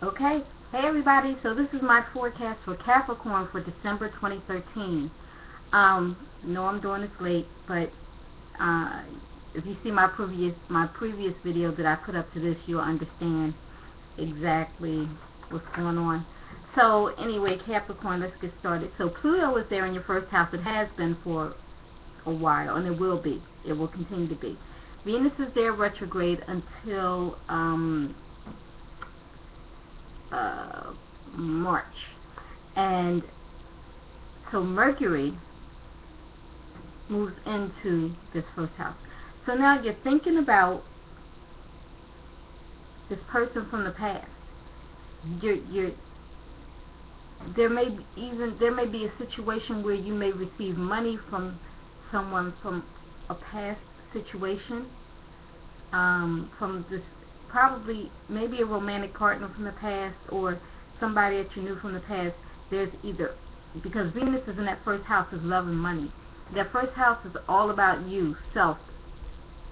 Okay, hey everybody, so this is my forecast for Capricorn for December 2013. No, I'm doing this late, but if you see my previous video that I put up to this, you'll understand exactly what's going on. So anyway, Capricorn, let's get started. So Pluto is there in your first house. It has been for a while, and it will be. It will continue to be. Venus is there retrograde until March, and so Mercury moves into this first house. So now you're thinking about this person from the past. There may be a situation where you may receive money from someone from a past situation, from this, probably maybe a romantic partner from the past, or somebody that you knew from the past. There's either, because Venus is in that first house, is love and money. That first house is all about you, self,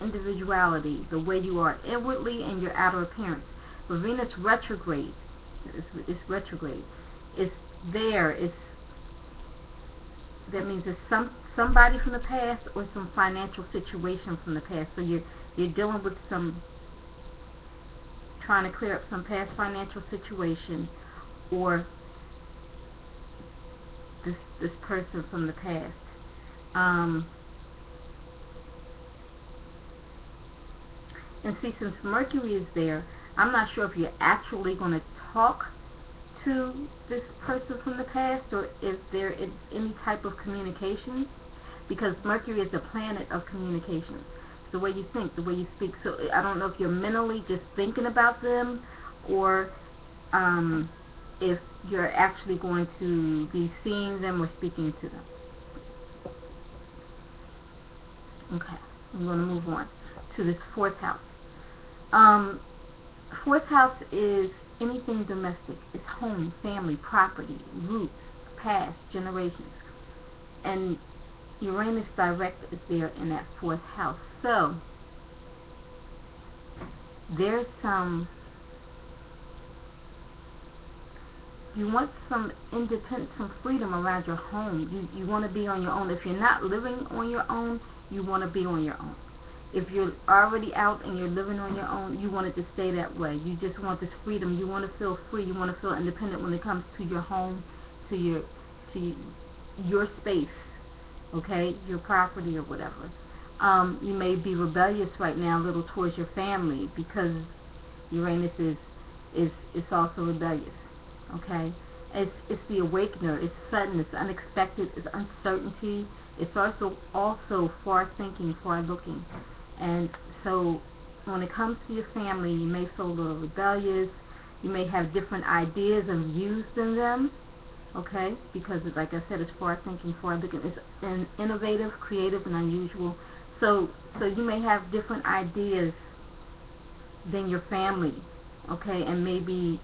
individuality, the way you are inwardly and your outer appearance. But Venus retrograde, it's retrograde. It's there. That means it's somebody from the past or some financial situation from the past. So you're dealing with trying to clear up some past financial situation, or this person from the past. And see, since Mercury is there, I'm not sure if you're actually going to talk to this person from the past, or if there is any type of communication, because Mercury is the planet of communication. The way you think, the way you speak. So I don't know if you're mentally just thinking about them, or if you're actually going to be seeing them or speaking to them. Okay, I'm going to move on to this fourth house. Fourth house is anything domestic. It's home, family, property, roots, past, generations. And Uranus direct is there in that fourth house. So there's you want some independence, some freedom around your home. You want to be on your own. If you're not living on your own, you want to be on your own. If you're already out and you're living on your own, you want it to stay that way. You just want this freedom. You want to feel free. You want to feel independent when it comes to your home, to your space, okay, your property or whatever. You may be rebellious right now a little towards your family, because Uranus is also rebellious. Okay, it's the awakener. It's sudden. It's unexpected. It's uncertainty. It's also far thinking, far looking. And so when it comes to your family, you may feel a little rebellious. You may have different ideas and views than them. Okay, because like I said, it's far thinking, far looking. It's innovative, creative, and unusual. So you may have different ideas than your family. Okay, and maybe.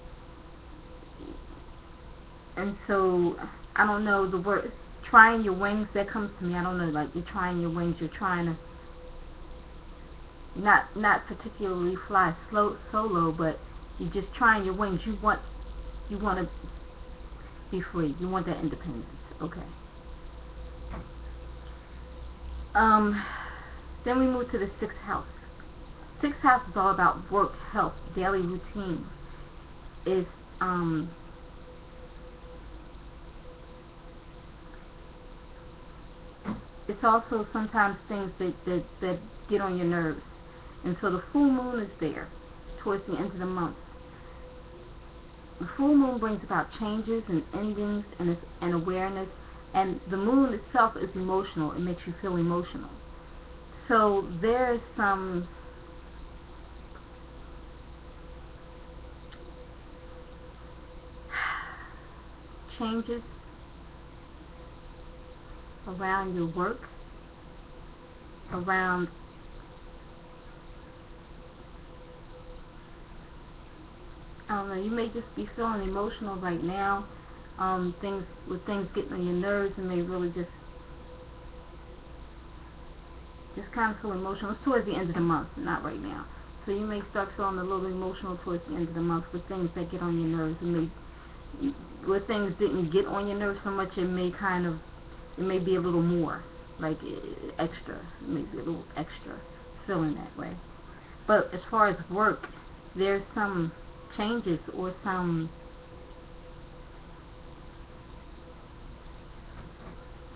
And so, I don't know, the word trying your wings, that comes to me. I don't know, like you're trying your wings, you're trying to not particularly fly solo, but you're just trying your wings. You want to be free. You want that independence. Okay. Then we move to the sixth house. Sixth house is all about work, health, daily routine. It's also sometimes things that get on your nerves. And so the full moon is there towards the end of the month. The full moon brings about changes and endings and awareness. And the moon itself is emotional. It makes you feel emotional. So there's some changes around your work, around I don't know, you may just be feeling emotional right now. Things getting on your nerves, and may really just kind of feel emotional. It's towards the end of the month, not right now. So you may start feeling a little emotional towards the end of the month with things that get on your nerves. Where things didn't get on your nerves so much, it may be a little more, like extra. It may be a little extra feeling that way. But as far as work, there's some changes or some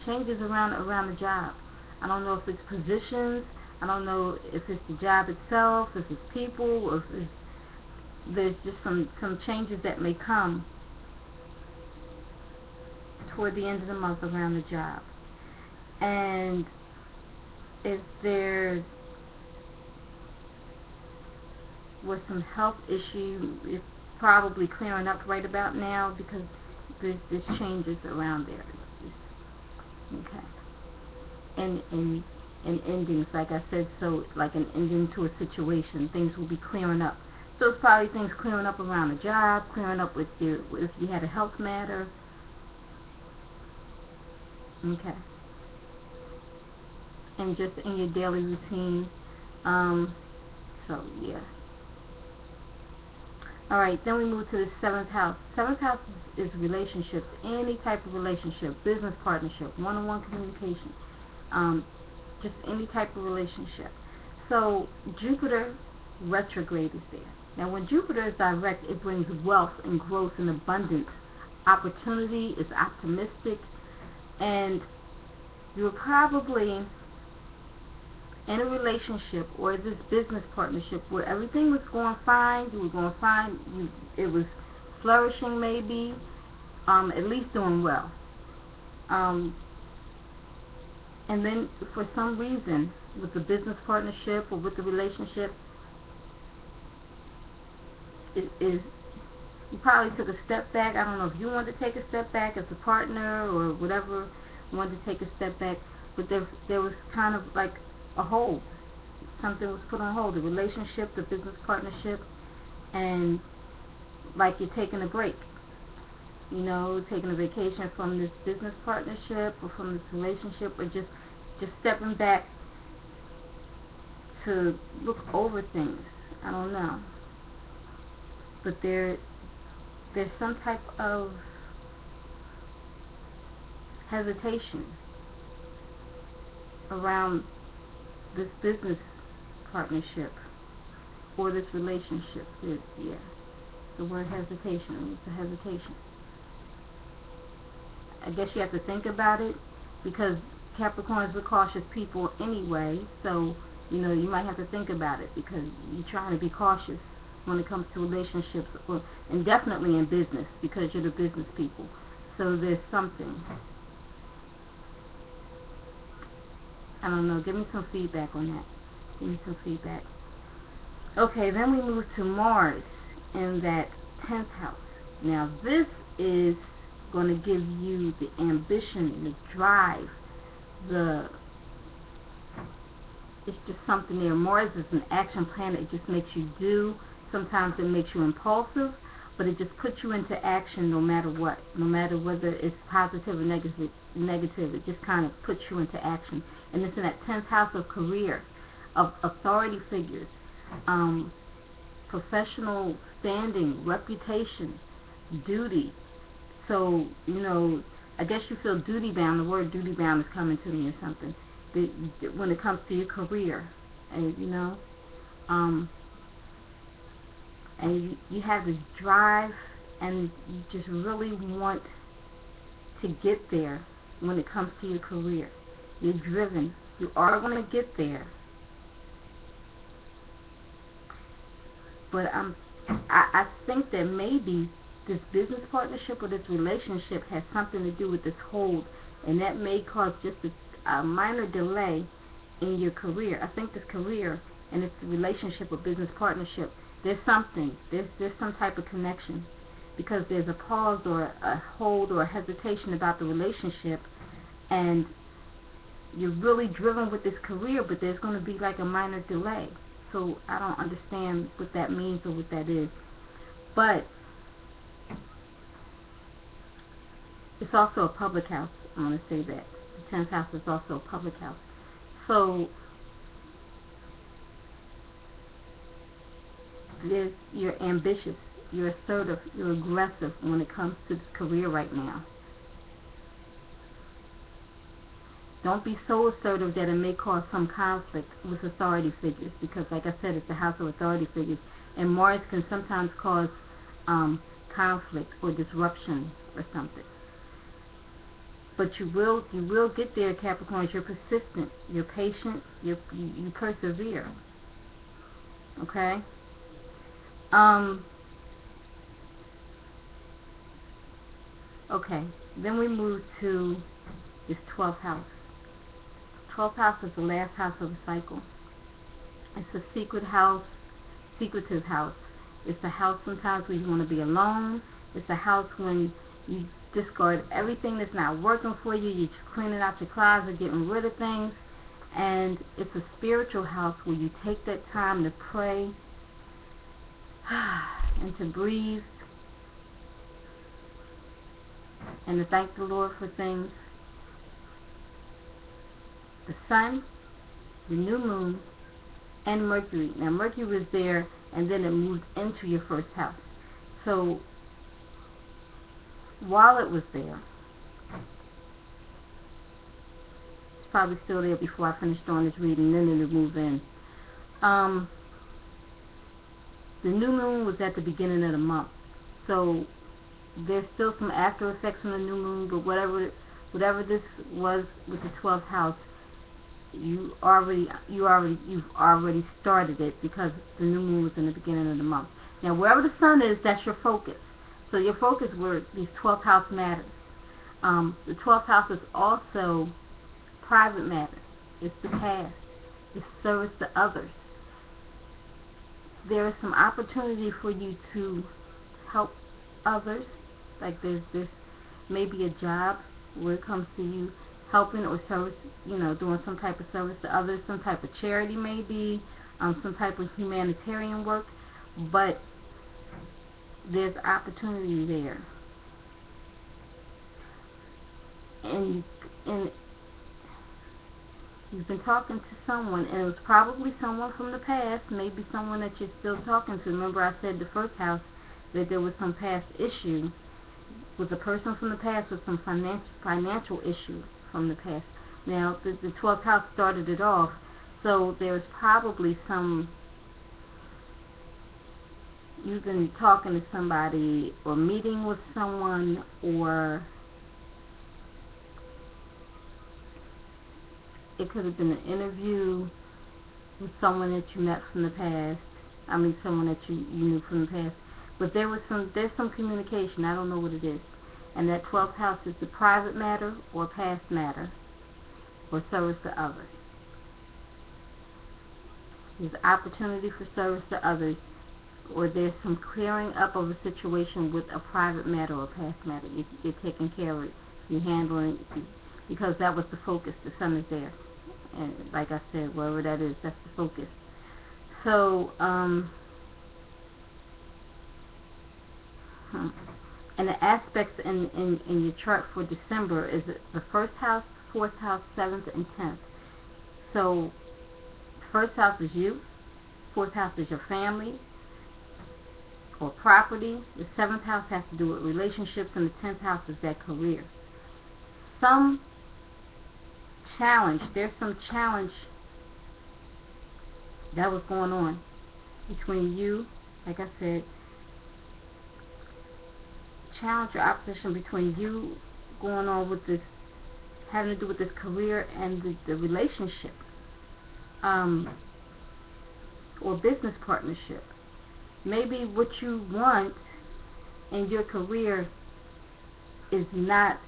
changes around the job. I don't know if it's positions. I don't know if it's the job itself, if it's people, or if there's just some changes that may come toward the end of the month around the job. And if there was some health issue, it's probably clearing up right about now, because there's changes around there. Okay. And endings, like I said, so like an ending to a situation, things will be clearing up. So it's probably things clearing up around the job, clearing up with if you had a health matter. Okay. And just in your daily routine. So yeah. Alright, then we move to the 7th house. 7th house is relationships, any type of relationship, business partnership, one-on-one communication, just any type of relationship. So Jupiter retrograde is there. Now when Jupiter is direct, it brings wealth and growth and abundance. Opportunity is optimistic, and you're probably in a relationship or this business partnership where everything was going fine, you were going fine, it was flourishing maybe, at least doing well. And then for some reason, with the business partnership or with the relationship, you probably took a step back. I don't know if you wanted to take a step back as a partner or whatever, you wanted to take a step back, but there was kind of like a hold. Something was put on hold, the relationship, the business partnership, and like you're taking a break, you know, taking a vacation from this business partnership or from this relationship, or just stepping back to look over things. I don't know, but there's some type of hesitation around this business partnership or this relationship. Yeah, the word hesitation, it's a hesitation. I guess you have to think about it, because Capricorns are cautious people anyway, so you know, you might have to think about it, because you're trying to be cautious when it comes to relationships, and definitely in business, because you're the business people. So there's something. I don't know. Give me some feedback on that. Give me some feedback. Okay, then we move to Mars in that 10th house. Now this is going to give you the ambition, the drive, it's just something there. Mars is an action planet. It just makes you do. Sometimes it makes you impulsive, but it just puts you into action no matter what. No matter whether it's positive or negative, it just kind of puts you into action. And it's in that 10th house of career, of authority figures, professional standing, reputation, duty. So, you know, I guess you feel duty bound. The word duty bound is coming to me or something. When it comes to your career, and you know, and you have this drive, and you just really want to get there when it comes to your career. You're driven. You are going to get there. But I think that maybe this business partnership or this relationship has something to do with this hold, and that may cause just a minor delay in your career. I think this career and this relationship or business partnership, there's something. There's some type of connection, because there's a pause or a hold or a hesitation about the relationship, and you're really driven with this career, but there's going to be like a minor delay. So I don't understand what that means or what that is. But it's also a public house. I want to say that. The 10th house is also a public house. So You're ambitious, you're assertive, you're aggressive when it comes to this career right now. Don't be so assertive that it may cause some conflict with authority figures, because like I said, it's the house of authority figures, and Mars can sometimes cause conflict or disruption or something. But you will get there, Capricorn. You're persistent, you're patient, you persevere. Okay? Okay, then we move to this 12th house. 12th house is the last house of the cycle. It's a secretive house. It's a house sometimes where you want to be alone. It's a house when you discard everything that's not working for you. You're cleaning out your closet, getting rid of things. And it's a spiritual house where you take that time to pray and to breathe and to thank the Lord for things. The sun, the new moon, and Mercury. Now Mercury was there and then it moved into your first house. So while it was there, it's probably still there before I finished doing this reading, then it would move in. The new moon was at the beginning of the month. So there's still some after effects from the new moon, but whatever this was with the 12th house, you've already started it, because the new moon was in the beginning of the month. Now wherever the sun is, that's your focus. So your focus were these 12th house matters. The 12th house is also private matters. It's the past. It's service to others. There is some opportunity for you to help others. Like there's maybe a job where it comes to you helping or service, doing some type of service to others, some type of charity maybe, some type of humanitarian work, but there's opportunity there. And you've been talking to someone, and it was probably someone from the past, maybe someone that you're still talking to. Remember I said the first house that there was some past issue with a person from the past, with some financial issue from the past. Now the 12th house started it off, so there's probably you've been talking to somebody or meeting with someone, or it could have been an interview with someone that you met from the past. I mean someone that you knew from the past. But there's some communication. I don't know what it is. And that 12th house is the private matter or past matter or service to others. There's opportunity for service to others, or there's some clearing up of a situation with a private matter or past matter. You're taking care of it. You're handling it, because that was the focus. The sun is there. And like I said, wherever that is, that's the focus. So, and the aspects in your chart for December is the first house, 4th house, 7th, and 10th. So, first house is you, 4th house is your family or property, the 7th house has to do with relationships, and the 10th house is that career. There's some challenge that was going on between you, like I said, challenge or opposition between you going on with this, having to do with this career and the relationship, or business partnership. Maybe what you want in your career is not,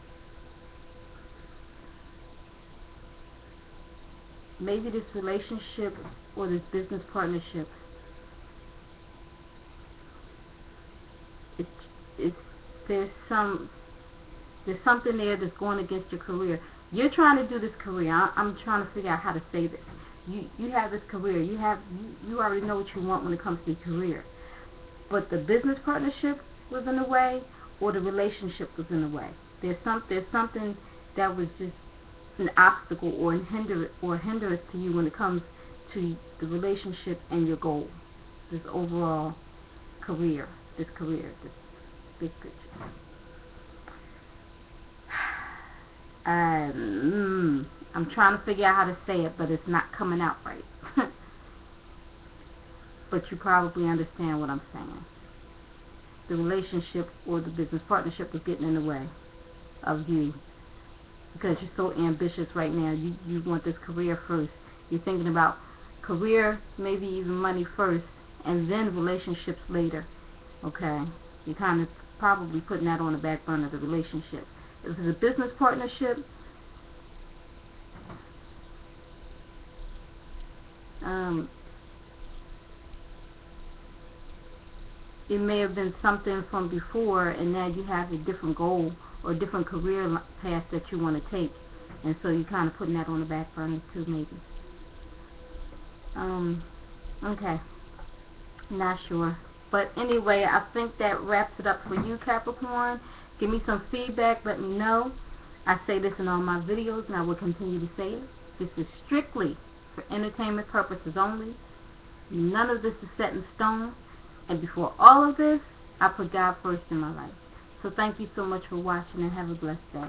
maybe this relationship or this business partnership, there's something there that's going against your career. You're trying to do this career. I'm trying to figure out how to say this. You have this career. You already know what you want when it comes to your career. But the business partnership was in the way, or the relationship was in the way. There's something that was just an obstacle or a hindrance to you when it comes to the relationship and your goal. This overall career, this big picture. I'm trying to figure out how to say it, but it's not coming out right. But you probably understand what I'm saying. The relationship or the business partnership is getting in the way of you because you're so ambitious right now. You want this career first. You're thinking about career, maybe even money first, and then relationships later. Okay? You're kind of probably putting that on the back burner of the relationship. If it's a business partnership, it may have been something from before, and now you have a different goal or a different career path that you want to take, and so you're kind of putting that on the back burner too, maybe. Okay, not sure, but anyway, I think that wraps it up for you, Capricorn. Give me some feedback. Let me know. I say this in all my videos, and I will continue to say it. This is strictly for entertainment purposes only. None of this is set in stone. And before all of this, I put God first in my life. So thank you so much for watching, and have a blessed day.